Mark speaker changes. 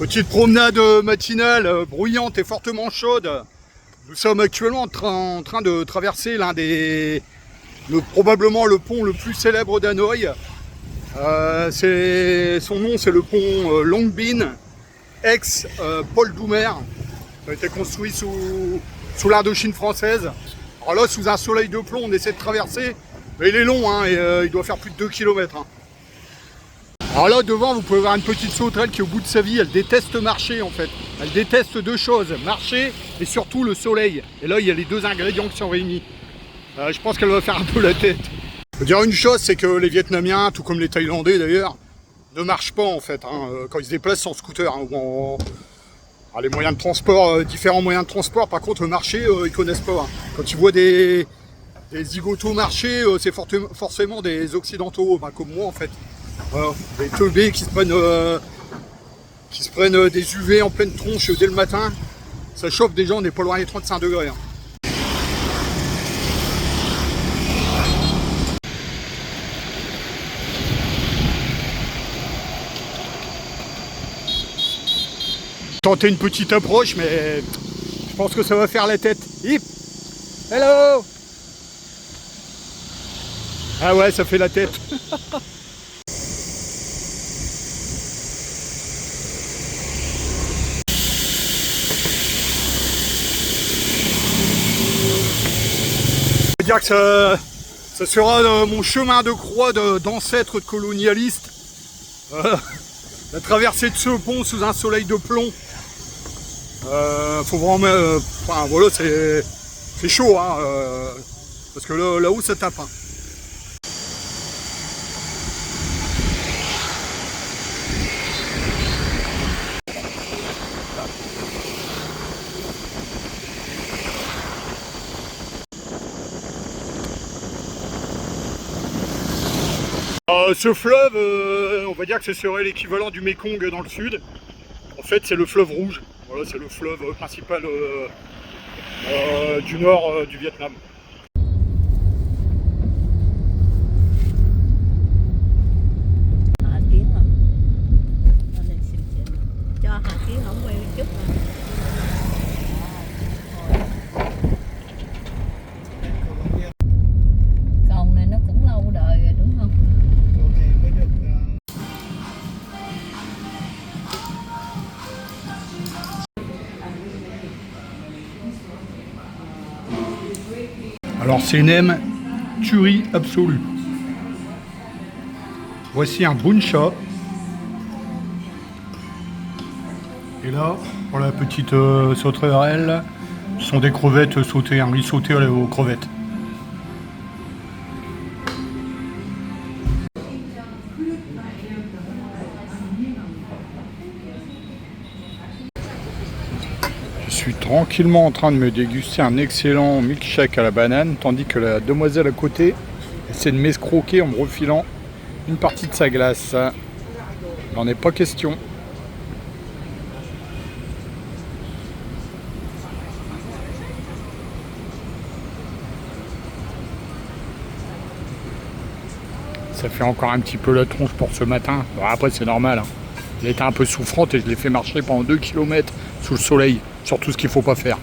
Speaker 1: Petite promenade matinale, bruyante et fortement chaude. Nous sommes actuellement en train de traverser l'un des... probablement le pont le plus célèbre d'Hanoï. Son nom, c'est le pont Long Binh, ex-Paul Doumer. Ça a été construit sous l'Indochine française. Alors là, sous un soleil de plomb, on essaie de traverser. Mais il est long, hein, et il doit faire plus de 2 km. Hein. Alors là, devant, vous pouvez voir une petite sauterelle qui, au bout de sa vie, elle déteste marcher, en fait. Elle déteste deux choses, marcher et surtout le soleil. Et là, il y a les deux ingrédients qui sont réunis. Je pense qu'elle va faire un peu la tête. Je veux dire une chose, c'est que les Vietnamiens, tout comme les Thaïlandais d'ailleurs, ne marchent pas, en fait, hein, quand ils se déplacent en scooter. Hein, les moyens de transport, différents moyens de transport, par contre, marcher, ils connaissent pas. Hein. Quand ils voient des zigotos marcher, c'est forcément des occidentaux, comme moi, en fait. Voilà, des teubés qui se prennent des UV en pleine tronche dès le matin. Ça chauffe déjà, on n'est pas loin des 35 degrés. Hein. Tenter une petite approche, mais je pense que ça va faire la tête. Hip! Hello! Ah ouais, ça fait la tête. Je veux dire que ça sera mon chemin de croix d'ancêtre de colonialiste. La traversée de ce pont sous un soleil de plomb. Faut vraiment... voilà, c'est chaud, hein, parce que là-haut ça tape. Hein. Ce fleuve, on va dire que ce serait l'équivalent du Mekong dans le sud. En fait, c'est le fleuve rouge. Voilà, c'est le fleuve principal du nord du Vietnam. Alors c'est une M tuerie absolue. Voici un bun cha. Et là, pour la petite sauterelle, ce sont des crevettes sautées, un riz sauté aux crevettes. Je suis tranquillement en train de me déguster un excellent milkshake à la banane, tandis que la demoiselle à côté essaie de m'escroquer en me refilant une partie de sa glace. Il n'en est pas question. Ça fait encore un petit peu la tronche pour ce matin. Bon, après c'est normal. Hein. Elle était un peu souffrante et je l'ai fait marcher pendant 2 km sous le soleil. Sur tout ce qu'il ne faut pas faire.